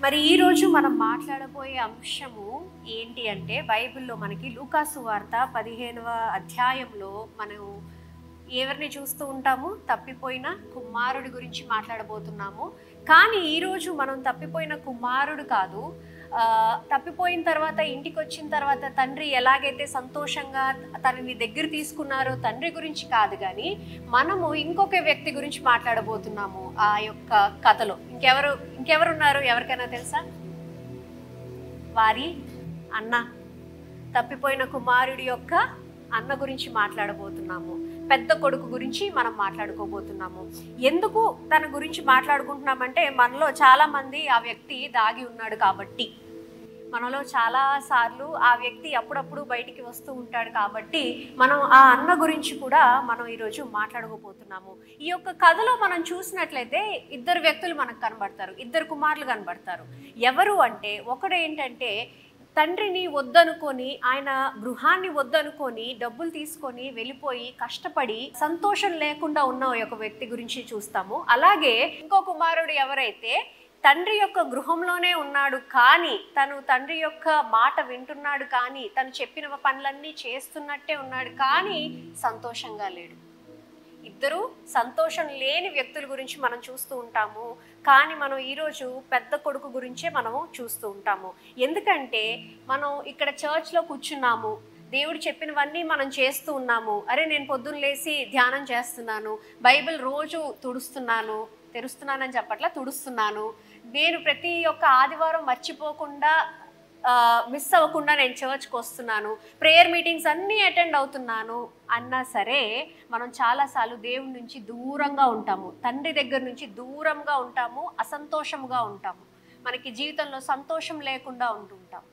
మరి ఈరోజు మనం మాట్లాడబోయే అంశము ఏంటి అంటే, బైబిల్లో మనకి లూకా సువార్త 15వ అధ్యాయంలో మనం ఎవరిని చూస్తూ ఉంటాము? తప్పిపోయిన కుమారుడి గురించి మాట్లాడబోతున్నాము. కానీ ఈరోజు మనం తప్పిపోయిన కుమారుడు కాదు, తప్పిపోయిన తర్వాత ఇంటికి వచ్చిన తర్వాత తండ్రి ఎలాగైతే సంతోషంగా తనని దగ్గర తీసుకున్నారో తండ్రి గురించి కాదు, కానీ మనము ఇంకొక వ్యక్తి గురించి మాట్లాడబోతున్నాము ఆ యొక్క కథలో. ఇంకెవరున్నారు? ఎవరికైనా తెలుసా? వారి అన్న, తప్పిపోయిన కుమారుడి యొక్క అన్న గురించి మాట్లాడబోతున్నాము. పెద్ద కొడుకు గురించి మనం మాట్లాడుకోబోతున్నాము. ఎందుకు తన గురించి మాట్లాడుకుంటున్నామంటే, మనలో చాలా మంది ఆ వ్యక్తి దాగి ఉన్నాడు కాబట్టి, మనలో చాలా సార్లు ఆ వ్యక్తి అప్పుడప్పుడు బయటికి వస్తూ ఉంటాడు కాబట్టి మనం ఆ అన్న గురించి కూడా మనం ఈరోజు మాట్లాడుకోబోతున్నాము. ఈ యొక్క కథలో మనం చూసినట్లయితే ఇద్దరు వ్యక్తులు మనకు కనబడతారు, ఇద్దరు కుమారులు కనబడతారు. ఎవరు అంటే, ఒకడు ఏంటంటే తండ్రిని వద్దనుకొని, ఆయన గృహాన్ని వద్దనుకొని డబ్బులు తీసుకొని వెళ్ళిపోయి కష్టపడి సంతోషం లేకుండా ఉన్న ఒక వ్యక్తి గురించి చూస్తాము. అలాగే ఇంకో కుమారుడు ఎవరైతే తండ్రి యొక్క గృహంలోనే ఉన్నాడు, కానీ తను తండ్రి యొక్క మాట వింటున్నాడు, కానీ తను చెప్పిన పనులన్నీ చేస్తున్నట్టే ఉన్నాడు, కానీ సంతోషంగా లేడు. ఇద్దరు సంతోషం లేని వ్యక్తుల గురించి మనం చూస్తూ ఉంటాము. కానీ మనం ఈరోజు పెద్ద కొడుకు గురించే మనము చూస్తూ ఉంటాము. ఎందుకంటే మనం ఇక్కడ చర్చ్లో కూర్చున్నాము, దేవుడు చెప్పినవన్నీ మనం చేస్తూ ఉన్నాము. అరే, నేను పొద్దున్న లేసి ధ్యానం చేస్తున్నాను, బైబిల్ రోజు తెరుస్తున్నానని చెప్పట్లా, తుడుస్తున్నాను. నేను ప్రతి ఒక్క ఆదివారం మర్చిపోకుండా మిస్ అవ్వకుండా నేను చర్చ్కి వస్తున్నాను, ప్రేయర్ మీటింగ్స్ అన్నీ అటెండ్ అవుతున్నాను అన్నా సరే మనం చాలాసార్లు దేవుడి నుంచి దూరంగా ఉంటాము, తండ్రి దగ్గర నుంచి దూరంగా ఉంటాము, అసంతోషంగా ఉంటాము, మనకి జీవితంలో సంతోషం లేకుండా ఉంటుంటాం.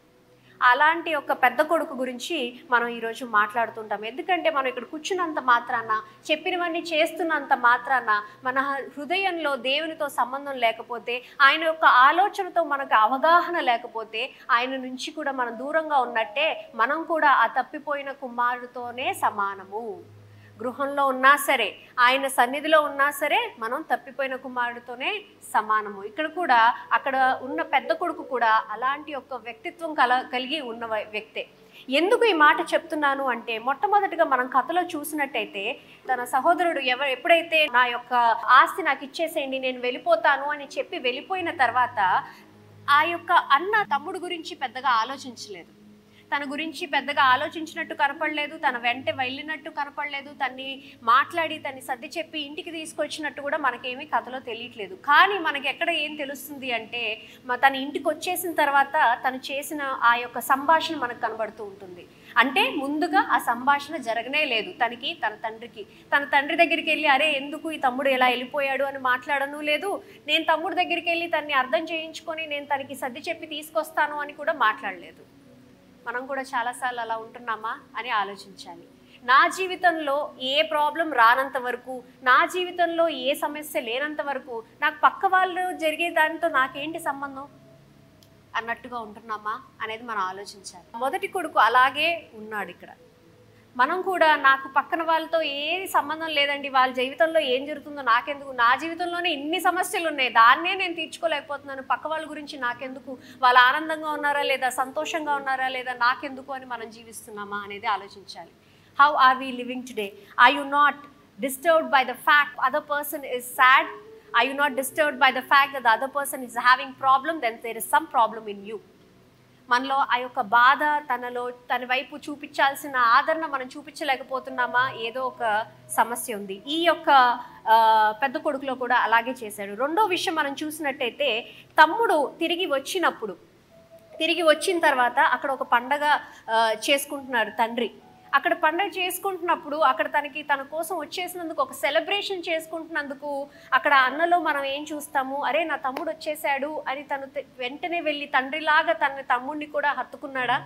అలాంటి ఒక పెద్ద కొడుకు గురించి మనం ఈరోజు మాట్లాడుతుంటాం. ఎందుకంటే మనం ఇక్కడ కూర్చున్నంత మాత్రాన, చెప్పినవన్నీ చేస్తున్నంత మాత్రాన మన హృదయంలో దేవునితో సంబంధం లేకపోతే, ఆయన యొక్క ఆలోచనతో మనకు అవగాహన లేకపోతే, ఆయన నుంచి కూడా మనం దూరంగా ఉన్నట్టే. మనం కూడా ఆ తప్పిపోయిన కుమారుడితోనే సమానము. గృహంలో ఉన్నా సరే, ఆయన సన్నిధిలో ఉన్నా సరే మనం తప్పిపోయిన కుమారుడితోనే సమానము. ఇక్కడ కూడా అక్కడ ఉన్న పెద్ద కొడుకు కూడా అలాంటి ఒక వ్యక్తిత్వం కలిగి ఉన్న వ్యక్తే. ఎందుకు ఈ మాట చెప్తున్నాను అంటే, మొట్టమొదటిగా మనం కథలో చూసినట్టయితే తన సహోదరుడు ఎప్పుడైతే నా యొక్క ఆస్తి నాకు ఇచ్చేసేయండి, నేను వెళ్ళిపోతాను అని చెప్పి వెళ్ళిపోయిన తర్వాత ఆ యొక్క అన్న తమ్ముడు గురించి పెద్దగా ఆలోచించలేదు, తన గురించి పెద్దగా ఆలోచించినట్టు కనపడలేదు, తన వెంట వెళ్ళినట్టు కనపడలేదు, తన్ని మాట్లాడి తన్ని సర్ది చెప్పి ఇంటికి తీసుకొచ్చినట్టు కూడా మనకేమీ కథలో తెలియట్లేదు. కానీ మనకి ఎక్కడ ఏం తెలుస్తుంది అంటే, తన ఇంటికి వచ్చేసిన తర్వాత తను చేసిన ఆ యొక్క సంభాషణ మనకు కనబడుతూ ఉంటుంది. అంటే ముందుగా ఆ సంభాషణ జరగనే లేదు. తన తండ్రి దగ్గరికి వెళ్ళి, అరే ఎందుకు ఈ తమ్ముడు ఎలా వెళ్ళిపోయాడు అని మాట్లాడను లేదు, నేను తమ్ముడు దగ్గరికి వెళ్ళి తన్ని అర్థం చేయించుకొని నేను తనకి సర్ది చెప్పి తీసుకొస్తాను అని కూడా మాట్లాడలేదు. మనం కూడా చాలాసార్లు అలా ఉంటున్నామా అని ఆలోచించాలి. నా జీవితంలో ఏ ప్రాబ్లం రానంత వరకు, నా జీవితంలో ఏ సమస్య లేనంత వరకు, నాకు పక్క వాళ్ళు జరిగే దానితో నాకేంటి సంబంధం అన్నట్టుగా ఉంటున్నామా అనేది మనం ఆలోచించాలి. మొదటి కొడుకు అలాగే ఉన్నాడు. ఇక్కడ మనం కూడా నాకు పక్కన వాళ్ళతో ఏ సంబంధం లేదండి, వాళ్ళ జీవితంలో ఏం జరుగుతుందో నాకెందుకు, నా జీవితంలోనే ఇన్ని సమస్యలు ఉన్నాయి, దాన్నే నేను తీర్చుకోలేకపోతున్నాను, పక్క వాళ్ళ గురించి నాకెందుకు, వాళ్ళు ఆనందంగా ఉన్నారా లేదా, సంతోషంగా ఉన్నారా లేదా, నాకెందుకు అని మనం జీవిస్తున్నామా అనేది ఆలోచించాలి. How are we living today? Are you not disturbed by the fact other person is sad? Are you not disturbed by the fact that the other person is having problem? Then there is some problem in you. మనలో ఆ యొక్క బాధ, తన వైపు చూపించాల్సిన ఆదరణ మనం చూపించలేకపోతున్నామా? ఏదో ఒక సమస్య ఉంది. ఈ యొక్క పెద్ద కొడుకులో కూడా అలాగే చేశాడు. రెండో విషయం మనం చూసినట్టయితే, తమ్ముడు తిరిగి వచ్చిన తర్వాత అక్కడ ఒక పండగ చేసుకుంటున్నాడు తండ్రి. అక్కడ పండగ చేసుకుంటున్నప్పుడు అక్కడ తన కోసం వచ్చేసినందుకు, ఒక సెలబ్రేషన్ చేసుకుంటున్నందుకు అక్కడ అన్నలో మనం ఏం చూస్తాము? అరే నా తమ్ముడు వచ్చేసాడు అని తను వెంటనే వెళ్ళి తండ్రిలాగా తన తమ్ముడిని కూడా హత్తుకున్నాడా?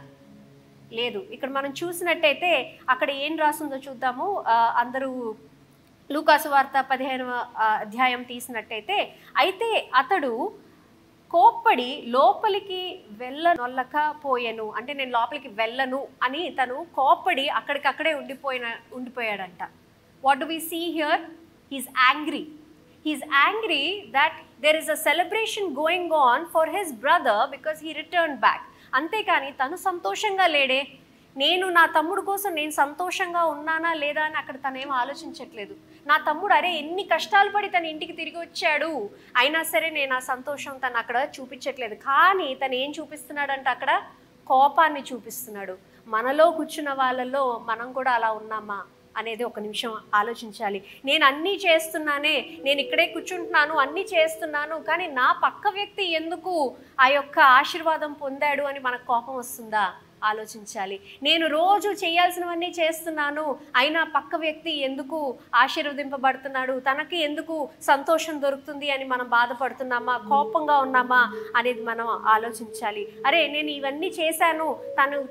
లేదు. ఇక్కడ మనం చూసినట్టయితే అక్కడ ఏం రాసిందో చూద్దాము. అందరూ లూకా సువార్త 15వ అధ్యాయం తీసినట్టయితే, అయితే అతడు కోప్పడి లోపలికి వెళ్ళనొల్లకపోయెను, అంటే నేను లోపలికి వెళ్ళను అని తను కోప్పడి అక్కడికక్కడే ఉండిపోయాడంట. What do we see here? He's angry. He's angry that there is a celebration going on for his brother because he returned back. అంతేకాని తను సంతోషంగా లేడే, నేను నా తమ్ముడు కోసం నేను సంతోషంగా ఉన్నానా లేదా అని అక్కడ తనేం ఆలోచించట్లేదు. నా తమ్ముడు అరే ఎన్ని కష్టాలు పడి తన ఇంటికి తిరిగి వచ్చాడు, అయినా సరే నేను ఆ సంతోషం తను అక్కడ చూపించట్లేదు. కానీ తను ఏం చూపిస్తున్నాడంటే అక్కడ కోపాన్ని చూపిస్తున్నాడు. మనలో కూర్చున్న వాళ్ళలో మనం కూడా అలా ఉన్నామా అనేది ఒక నిమిషం ఆలోచించాలి. నేను అన్నీ చేస్తున్నానే, నేను ఇక్కడే కూర్చుంటున్నాను, అన్నీ చేస్తున్నాను, కానీ నా పక్క వ్యక్తి ఎందుకు ఆ యొక్క ఆశీర్వాదం పొందాడు అని మనకు కోపం వస్తుందా ఆలోచించాలి. నేను రోజు చేయాల్సినవన్నీ చేస్తున్నాను, అయినా పక్క వ్యక్తి ఎందుకు ఆశీర్వదింపబడుతున్నాడు, తనకి ఎందుకు సంతోషం దొరుకుతుంది అని మనం బాధపడుతున్నామా, కోపంగా ఉన్నామా అనేది మనం ఆలోచించాలి. అరే నేను ఇవన్నీ చేశాను,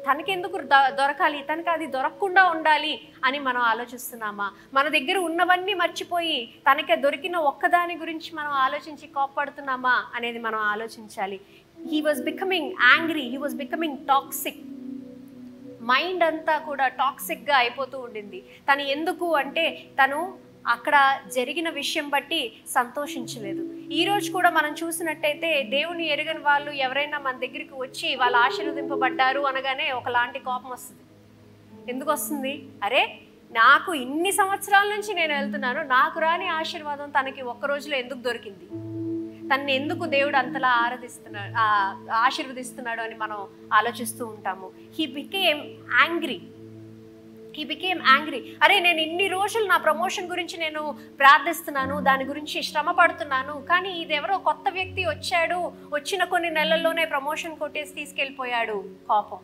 తనకెందుకు దొరకాలి, తనకి అది దొరకకుండా ఉండాలి అని మనం ఆలోచిస్తున్నామా, మన దగ్గర ఉన్నవన్నీ మర్చిపోయి తనకి దొరికిన ఒక్కదాని గురించి మనం ఆలోచించి కోపపడుతున్నామా అనేది మనం ఆలోచించాలి. He was becoming angry, he was becoming toxic. Mind అంతా కూడా టాక్సిక్గా అయిపోతూ ఉండింది. తను ఎందుకు అంటే తను అక్కడ జరిగిన విషయం బట్టి సంతోషించలేదు. ఈరోజు కూడా మనం చూసినట్టయితే దేవుని ఎరగని వాళ్ళు ఎవరైనా మన దగ్గరికి వచ్చి వాళ్ళు ఆశీర్వదింపబడ్డారు అనగానే ఒకలాంటి కోపం వస్తుంది. ఎందుకు వస్తుంది? అరే నాకు ఇన్ని సంవత్సరాల నుంచి నేను వెళ్తున్నాను, నాకు రాని ఆశీర్వాదం తనకి ఒక్క రోజులో ఎందుకు దొరికింది, తనని ఎందుకు దేవుడు అంతలా ఆశీర్వదిస్తున్నాడు అని మనం ఆలోచిస్తూ ఉంటాము. He became angry. అరే నేను ఇన్ని రోజులు నా ప్రమోషన్ గురించి నేను ప్రార్థిస్తున్నాను, దాని గురించి శ్రమ పడుతున్నాను, కానీ ఇది ఎవరో కొత్త వ్యక్తి వచ్చాడు, వచ్చిన కొన్ని నెలల్లోనే ప్రమోషన్ కొట్టేసి తీసుకెళ్ళిపోయాడు. కోపం.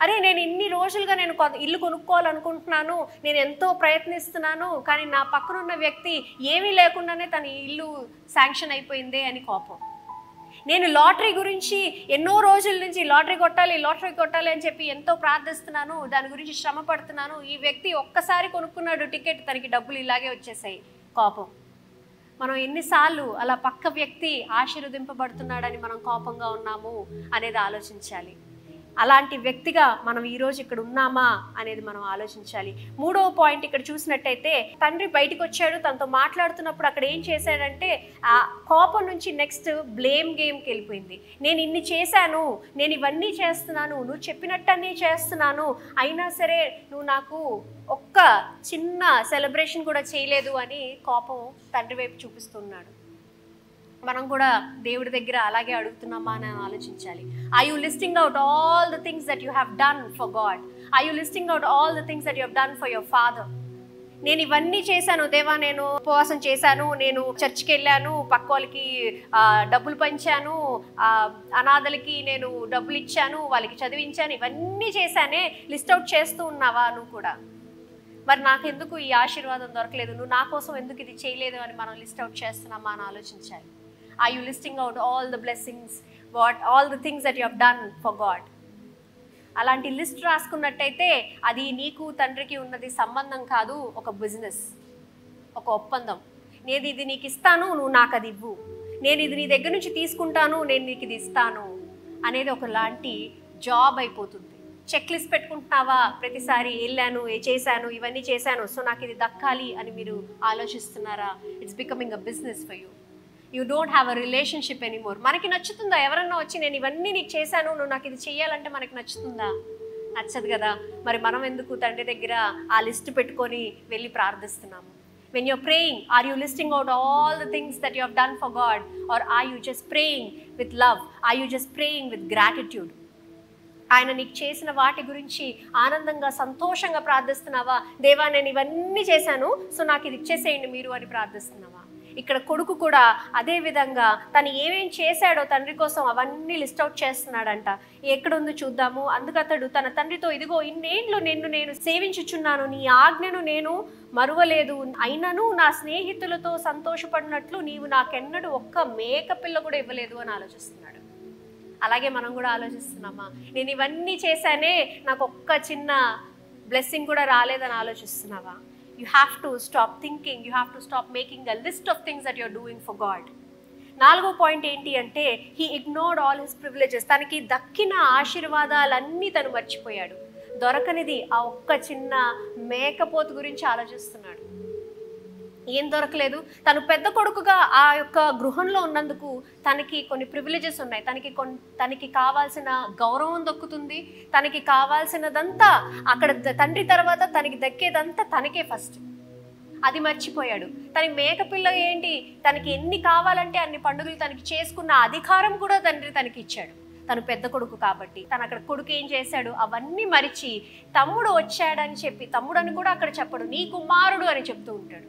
అరే నేను ఇన్ని రోజులుగా నేను ఇల్లు కొనుక్కోవాలనుకుంటున్నాను, నేను ఎంతో ప్రయత్నిస్తున్నాను, కానీ నా పక్కనున్న వ్యక్తి ఏమీ లేకుండానే తన ఇల్లు శాంక్షన్ అయిపోయిందే అని కోపం. నేను లాటరీ గురించి ఎన్నో రోజుల నుంచి లాటరీ కొట్టాలి అని చెప్పి ఎంతో ప్రార్థిస్తున్నాను, దాని గురించి శ్రమ పడుతున్నాను, ఈ వ్యక్తి ఒక్కసారి కొనుక్కున్నాడు టికెట్, తనకి డబ్బులు ఇలాగే వచ్చేసాయి. కోపం. మనం ఎన్నిసార్లు అలా పక్క వ్యక్తి ఆశీర్వదింపబడుతున్నాడని మనం కోపంగా ఉన్నాము అనేది ఆలోచించాలి. అలాంటి వ్యక్తిగా మనం ఈరోజు ఇక్కడ ఉన్నామా అనేది మనం ఆలోచించాలి. మూడవ పాయింట్ ఇక్కడ చూసినట్టయితే తండ్రి బయటకు వచ్చాడు, తనతో మాట్లాడుతున్నప్పుడు అక్కడ ఏం చేశాడంటే ఆ కోపం నుంచి నెక్స్ట్ బ్లేమ్ గేమ్కి వెళ్ళిపోయింది. నేను ఇన్ని చేశాను, నేను ఇవన్నీ చేస్తున్నాను, నువ్వు చెప్పినట్టన్నీ చేస్తున్నాను, అయినా సరే నువ్వు నాకు ఒక్క చిన్న సెలబ్రేషన్ కూడా చేయలేదు అని కోపం తండ్రి వైపు చూపిస్తున్నాడు. మనం కూడా దేవుడి దగ్గర అలాగే అడుగుతున్నామా అని ఆలోచించాలి. Are you listing out all the things that you have done for God? Are you listing out all the things that you have done for your Father? నేను ఇవన్నీ చేశాను దేవా, నేను ఉపవాసం చేశాను, నేను చర్చ్కి వెళ్ళాను, పక్క వాళ్ళకి డబ్బులు పంచాను, అనాథలకి నేను డబ్బులు ఇచ్చాను, వాళ్ళకి చదివించాను, ఇవన్నీ చేశానే, లిస్ట్ అవుట్ చేస్తూ ఉన్నావా నువ్వు కూడా? మరి నాకెందుకు ఈ ఆశీర్వాదం దొరకలేదు, నువ్వు నా కోసం ఎందుకు ఇది చేయలేదు అని మనం లిస్ట్ అవుట్ చేస్తున్నామా అని ఆలోచించాలి. Are you listing out all the blessings, all the things that you have done for God? అలాంటి లిస్ట్ రాసుకున్నట్టయితే అది నీకు తండ్రికి ఉన్నది సంబంధం కాదు, ఒక బిజినెస్, ఒక ఒప్పందం. నేను ఇది నీకు ఇస్తాను, నువ్వు నాకు అది ఇవ్వు, నేను ఇది నీ దగ్గర నుంచి తీసుకుంటాను, నేను నీకు ఇది ఇస్తాను అనేది ఒకలాంటి జాబ్ అయిపోతుంది. చెక్ లిస్ట్ పెట్టుకుంటున్నావా? ప్రతిసారి వెళ్ళాను, చేశాను, ఇవన్నీ చేశాను, సో నాకు ఇది దక్కాలి అని మీరు ఆలోచిస్తున్నారా? It's becoming a business for you. You don't have a relationship anymore. మనకి నచ్చుతుందా? ఎవరన్నా వచ్చి నేను ఇవన్నీ నీకు చేశాను, నువ్వు నాకు ఇది చేయాలంటే మనకి నచ్చుతుందా? నచ్చదు కదా. మరి మనం ఎందుకు తండ్రి దగ్గర ఆ లిస్ట్ పెట్టుకొని వెళ్ళి ప్రార్థిస్తున్నాము? When you're praying, are you listing out all the things that you have done for God, or are you just praying with love? Are you just praying with gratitude? ఆయన నీకు చేసిన వాటి గురించి ఆనందంగా సంతోషంగా ప్రార్థిస్తున్నావా? దేవా నేను ఇవన్నీ చేశాను, సో నాకు ఇది ఇచ్చేసేయండి మీరు అని ప్రార్థిస్తున్నావా? ఇక్కడ కొడుకు కూడా అదే విధంగా తను ఏమేం చేశాడో తండ్రి కోసం అవన్నీ లిస్ట్ అవుట్ చేస్తున్నాడంట. ఎక్కడుందో చూద్దాము. అందుకు అతడు తన తండ్రితో, ఇదిగో ఇన్నేళ్ళు నేను సేవించుచున్నాను, నీ ఆజ్ఞను నేను మరువలేదు, అయినను నా స్నేహితులతో సంతోషపడినట్లు నీవు నాకెన్నడూ ఒక్క మేక పిల్ల కూడా ఇవ్వలేదు అని ఆలోచిస్తున్నాడు. అలాగే మనం కూడా ఆలోచిస్తున్నామా? నేను ఇవన్నీ చేశానే, నాకు ఒక్క చిన్న బ్లెస్సింగ్ కూడా రాలేదని ఆలోచిస్తున్నావా? You have to stop thinking, you have to stop making a list of things that you're doing for God. నాలుగో పాయింట్ ఏంటి అంటే he ignored all his privileges. తనకి దక్కిన ఆశీర్వాదాలన్నీ తను మర్చిపోయాడు. దొరకనిది ఆ ఒక్క చిన్న మేకపోతు గురించి ఆలోచిస్తున్నాడు. ఏం దొరకలేదు. తను పెద్ద కొడుకుగా ఆ యొక్క గృహంలో ఉన్నందుకు తనకి కొన్ని ప్రివిలేజెస్ ఉన్నాయి. తనకి కావాల్సిన గౌరవం దక్కుతుంది. తనకి కావాల్సినదంతా అక్కడ తండ్రి తర్వాత తనకి దక్కేదంతా తనకే ఫస్ట్. అది మర్చిపోయాడు. తన మేకపిల్ల ఏంటి, తనకి ఎన్ని కావాలంటే అన్ని పండుగలు తనకి చేసుకున్న అధికారం కూడా తండ్రి తనకి ఇచ్చాడు. తను పెద్ద కొడుకు కాబట్టి తను అక్కడ కొడుకు ఏం చేశాడు, అవన్నీ మరిచి తమ్ముడు వచ్చాడని చెప్పి, తమ్ముడని కూడా అక్కడ చెప్పడు, నీ కుమారుడు అని చెప్తూ ఉంటాడు.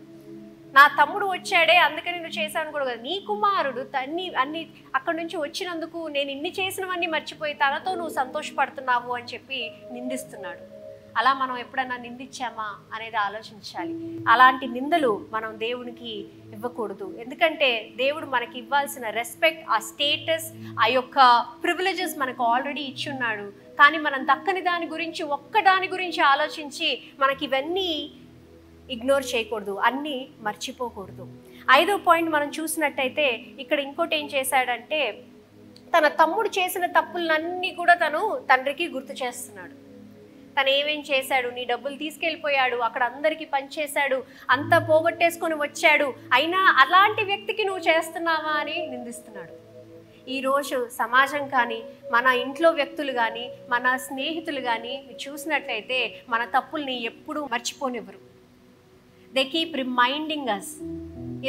నా తమ్ముడు వచ్చాడే అందుకని నువ్వు చేశాను కూడా కదా, నీ కుమారుడు అన్ని అక్కడి నుంచి వచ్చినందుకు నేను ఇన్ని చేసినవన్నీ మర్చిపోయి తనతో నువ్వు సంతోషపడుతున్నావు అని చెప్పి నిందిస్తున్నాడు. అలా మనం ఎప్పుడన్నా నిందించామా అనేది ఆలోచించాలి. అలాంటి నిందలు మనం దేవునికి ఇవ్వకూడదు. ఎందుకంటే దేవుడు మనకి ఇవ్వాల్సిన రెస్పెక్ట్, ఆ స్టేటస్, ఆ యొక్క ప్రివిలేజెస్ మనకు ఆల్రెడీ ఇచ్చున్నాడు. కానీ మనం దక్కని దాని గురించి, ఒక్కదాని గురించి ఆలోచించి మనకి ఇవన్నీ ఇగ్నోర్ చేయకూడదు, అన్నీ మర్చిపోకూడదు. 5వ పాయింట్ మనం చూసినట్టయితే ఇక్కడ ఇంకోటి ఏం చేశాడంటే, తన తమ్ముడు చేసిన తప్పులన్నీ కూడా తను తండ్రికి గుర్తు చేస్తున్నాడు. తను ఏమేం చేశాడు, నీ డబ్బులు తీసుకెళ్ళిపోయాడు, అక్కడ అందరికీ పనిచేశాడు, అంతా పోగొట్టేసుకొని వచ్చాడు, అయినా అలాంటి వ్యక్తికి నువ్వు చేస్తున్నావా అని నిందిస్తున్నాడు. ఈరోజు సమాజం కానీ, మన ఇంట్లో వ్యక్తులు కానీ, మన స్నేహితులు కానీ చూసినట్లయితే మన తప్పుల్ని ఎప్పుడూ మర్చిపోనివ్వరు. They keep reminding us.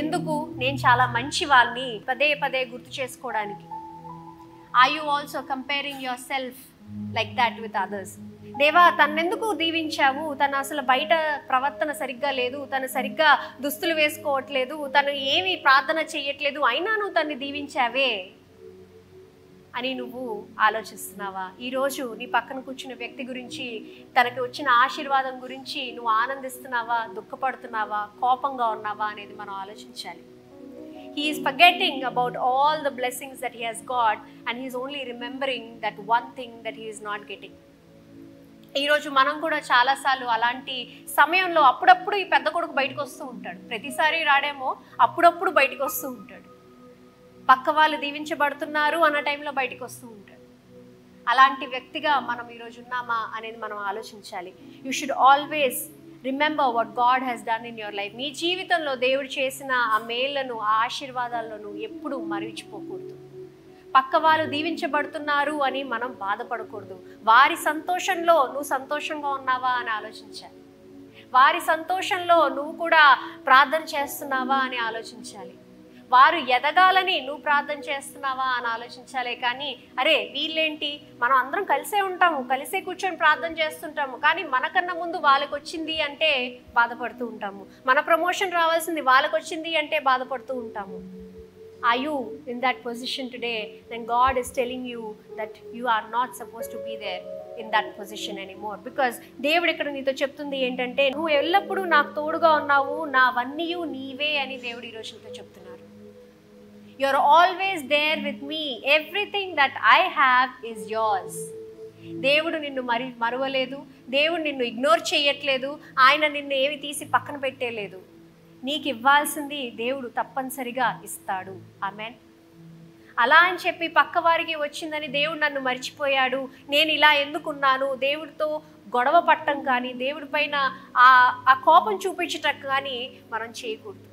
ఎందుకు? నేను చాలా మంచి వాళ్ళని పదే పదే గుర్తు చేసుకోవడానికి. Are you also comparing yourself like that with others? దేవా, తన్నెందుకు దీవించావు? తను అసలు బయట ప్రవర్తన సరిగ్గా లేదు, తను సరిగ్గా దుస్తులు వేసుకోవట్లేదు, తను ఏమి ప్రార్థన చెయ్యట్లేదు, అయినా నువ్వు తన్ని దీవించావే అని నువ్వు ఆలోచిస్తున్నావా? ఈరోజు నీ పక్కన కూర్చున్న వ్యక్తి గురించి, తనకి వచ్చిన ఆశీర్వాదం గురించి నువ్వు ఆనందిస్తున్నావా, దుఃఖపడుతున్నావా, కోపంగా ఉన్నావా అనేది మనం ఆలోచించాలి. He is forgetting about all the blessings that he has got and he is only remembering that one thing that he is not getting. ఈరోజు మనం కూడా చాలాసార్లు అలాంటి సమయంలో అప్పుడప్పుడు ఈ పెద్ద కొడుకు బయటకు వస్తూ ఉంటాడు. ప్రతిసారి రాడేమో, అప్పుడప్పుడు బయటకు వస్తూ ఉంటాడు. పక్క వాళ్ళు దీవించబడుతున్నారు అన్న టైంలో బయటకు వస్తూ ఉంటాడు. అలాంటి వ్యక్తిగా మనం ఈరోజు ఉన్నామా అనేది మనం ఆలోచించాలి. You should always remember what God has done in your life. మీ జీవితంలో దేవుడు చేసిన ఆ మేళ్లను, ఆ ఆశీర్వాదాలను ఎప్పుడూ మరిచిపోకూడదు. పక్క వాళ్ళు దీవించబడుతున్నారు అని మనం బాధపడకూడదు. వారి సంతోషంలో నువ్వు సంతోషంగా ఉన్నావా అని ఆలోచించాలి. వారి సంతోషంలో నువ్వు కూడా ప్రార్థన చేస్తున్నావా అని ఆలోచించాలి. వారు ఎదగాలని నువ్వు ప్రార్థన చేస్తున్నావా అని ఆలోచించాలి. కానీ అరే వీళ్ళేంటి, మనం అందరం కలిసే ఉంటాము, కలిసే కూర్చొని ప్రార్థన చేస్తుంటాము, కానీ మనకన్నా ముందు వాళ్ళకి వచ్చింది అంటే బాధపడుతూ ఉంటాము. మన ప్రమోషన్ రావాల్సింది వాళ్ళకి వచ్చింది అంటే బాధపడుతూ ఉంటాము. Are you in that position today? Then God is telling you that you are not supposed to be there in that position anymore. Because దేవుడు ఇక్కడ నీతో చెప్తుంది ఏంటంటే, నువ్వు ఎల్లప్పుడూ నాకు తోడుగా ఉన్నావు, నావన్నీ నీవే అని దేవుడు ఈరోజు నీతో చెప్తున్నారు. You are always there with me. Everything that I have is yours. దేవుడు నిన్ను మరువలేదు, దేవుడు నిన్ను ఇగ్నోర్ చేయట్లేదు, ఆయన నిన్ను ఏవి తీసి పక్కన పెట్టేలేదు. నీకు ఇవ్వాల్సింది దేవుడు తప్పనిసరిగా ఇస్తాడు. ఆమెన్. అలా అని చెప్పి పక్క వారికి వచ్చిందని దేవుడు నన్ను మర్చిపోయాడు, నేను ఇలా ఎందుకున్నాను, దేవుడితో గొడవ పట్టం కానీ, దేవుడి పైన ఆ కోపం చూపించటం కానీ మనం చేయకూడదు.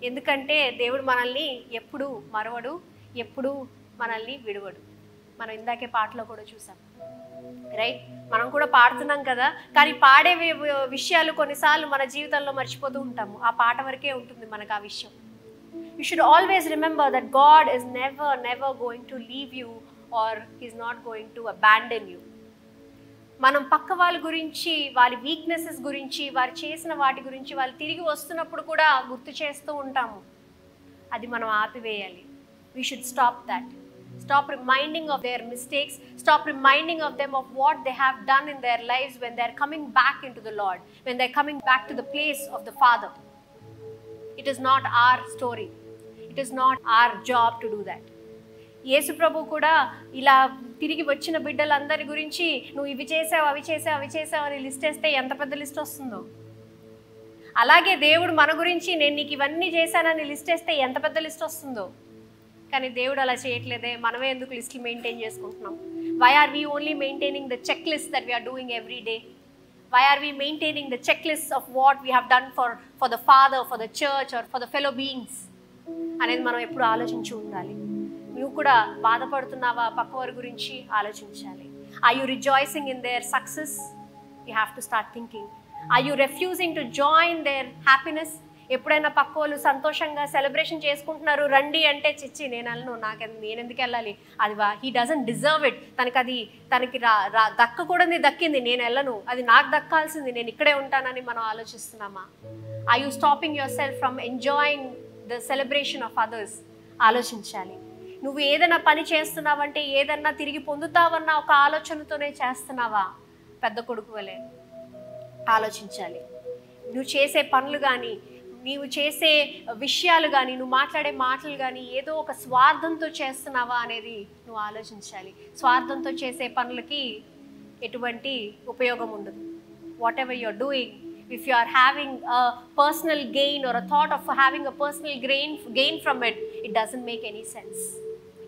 ఎందుకంటే దేవుడు మనల్ని ఎప్పుడు మరవడు, ఎప్పుడు మనల్ని విడవడు. మనం ఇందాకే పాటలో కూడా చూసాం, రైట్? మనం కూడా పాడుతున్నాం కదా, కానీ పాడే విషయాలు కొన్నిసార్లు మన జీవితంలో మర్చిపోతూ ఉంటాము. ఆ పాట వరకే ఉంటుంది మనకు ఆ విషయం. You should always remember that God is never going to leave you or he's not going to abandon you. మనం పక్క వాళ్ళ గురించి, వారి వీక్నెసెస్ గురించి, వారు చేసిన వాటి గురించి వాళ్ళు తిరిగి వస్తున్నప్పుడు కూడా గుర్తు చేస్తూ ఉంటాము. అది మనం ఆపివేయాలి. We should stop that. Stop reminding of their mistakes. Stop reminding of them of what they have done in their lives when they are coming back into the Lord, when they are coming back to the place of the Father. It is not our story. It is not our job to do that. యేసు ప్రభు కూడా ఇలా తిరిగి వచ్చిన బిడ్డలందరి గురించి నువ్వు ఇవి చేసావు, అవి చేసావు, అవి చేసావు అని లిస్ట్ వేస్తే ఎంత పెద్ద లిస్ట్ వస్తుందో, అలాగే దేవుడు మన గురించి నేను నీకు ఇవన్నీ చేశానని లిస్ట్ వేస్తే ఎంత పెద్ద లిస్ట్ వస్తుందో. కానీ దేవుడు అలా చేయట్లేదే. మనమే ఎందుకు లిస్టులు మెయింటైన్ చేసుకుంటున్నాం? Why are we only maintaining the check list that we are doing every day? Why are we maintaining the checklist of what we have done for the Father, for the church, or for the fellow beings? అనేది మనం ఎప్పుడు ఆలోచించి ఉండాలి. నువ్వు కూడా బాధపడుతున్నావా పక్కవారి గురించి ఆలోచించాలి. Are you rejoicing in their success? You have to start thinking. Are you refusing to join their happiness? ఎప్పుడైనా పక్క వాళ్ళు సంతోషంగా సెలబ్రేషన్ చేసుకుంటున్నారు రండి అంటే చిచ్చి నేను వెళ్ళను, నేను ఎందుకు వెళ్ళాలి, అది హీ డజంట్ డిజర్వ్ ఇట్, తనకి దక్కకూడదు దక్కింది, నేను వెళ్ళను, అది నాకు దక్కాల్సింది, నేను ఇక్కడే ఉంటానని మనం ఆలోచిస్తున్నామా? Are you stopping yourself from enjoying the celebration of others? ఆలోచించాలి. నువ్వు ఏదైనా పని చేస్తున్నావంటే ఏదన్నా తిరిగి పొందుతావన్న ఒక ఆలోచనతోనే చేస్తున్నావా? పెద్ద కొడుకు వలె ఆలోచించాలి. నువ్వు చేసే పనులు కానీ, నీవు చేసే విషయాలు కానీ, నువ్వు మాట్లాడే మాటలు కానీ ఏదో ఒక స్వార్థంతో చేస్తున్నావా అనేది నువ్వు ఆలోచించాలి. స్వార్థంతో చేసే పనులకి ఎటువంటి ఉపయోగం ఉండదు. Whatever you are doing, if you are having a personal gain or a thought of having a personal gain from it, it doesn't make any sense.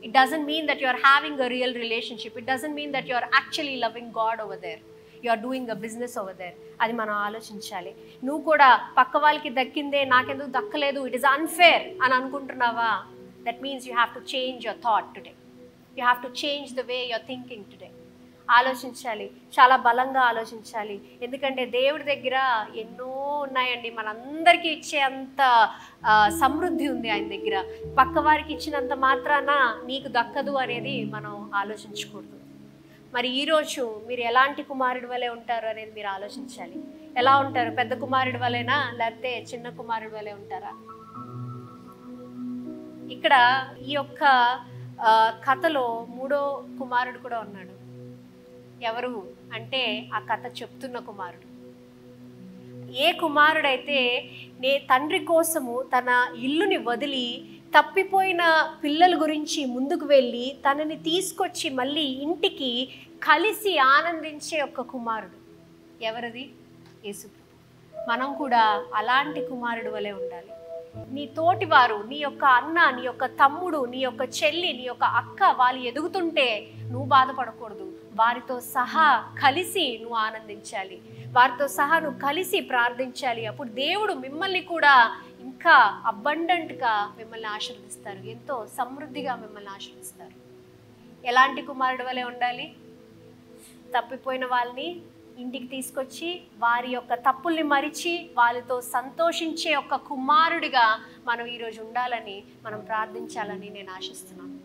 It doesn't mean that you are having a real relationship. It doesn't mean that you are actually loving God over there. You are doing a business over there. అది మనం ఆలోచించాలి. నువ్వు కూడా పక్క వాళ్ళకి దక్కిందే నాకెందుకు దక్కలేదు, it is unfair అని అనుకుంటున్నావా? That means you have to change your thought today. You have to change the way you're thinking today. ఆలోచించాలి, చాలా బలంగా ఆలోచించాలి. ఎందుకంటే దేవుడి దగ్గర ఎన్నో ఉన్నాయండి, మనందరికీ ఇచ్చే అంత సమృద్ధి ఉంది ఆయన దగ్గర. పక్కవారికి ఇచ్చినంత మాత్రాన నీకు దక్కదు అనేది మనం ఆలోచించకూడదు. మరి ఈరోజు మీరు ఎలాంటి కుమారుడి వలె ఉంటారు అనేది మీరు ఆలోచించాలి. ఎలా ఉంటారు? పెద్ద కుమారుడి వలెనా లేకపోతే చిన్న కుమారుడి వలె ఉంటారా? ఇక్కడ ఈ యొక్క కథలో మూడో కుమారుడు కూడా ఉన్నాడు. ఎవరు అంటే ఆ కథ చెప్తున్న కుమారుడు. ఏ కుమారుడైతే తండ్రి కోసము తన ఇల్లుని వదిలి తప్పిపోయిన పిల్లల గురించి ముందుకు వెళ్ళి తనని తీసుకొచ్చి మళ్ళీ ఇంటికి కలిసి ఆనందించే ఒక కుమారుడు ఎవరిది? యేసు. మనం కూడా అలాంటి కుమారుడు వలె ఉండాలి. నీ తోటివారు, నీ యొక్క అన్న, నీ యొక్క తమ్ముడు, నీ యొక్క చెల్లి, నీ యొక్క అక్క వాళ్ళు ఎదుగుతుంటే నువ్వు బాధపడకూడదు. వారితో సహా కలిసి నువ్వు ఆనందించాలి, వారితో సహా నువ్వు కలిసి ప్రార్థించాలి. అప్పుడు దేవుడు మిమ్మల్ని కూడా ఇంకా అబండెంట్గా మిమ్మల్ని ఆశీర్వదిస్తారు, ఎంతో సమృద్ధిగా మిమ్మల్ని ఆశీర్వదిస్తారు. ఎలాంటి కుమారుడు వలె ఉండాలి? తప్పిపోయిన వాళ్ళని ఇంటికి తీసుకొచ్చి వారి యొక్క తప్పుల్ని మరిచి వాళ్ళతో సంతోషించే ఒక కుమారుడిగా మనం ఈరోజు ఉండాలని, మనం ప్రార్థించాలని నేను ఆశిస్తున్నాను.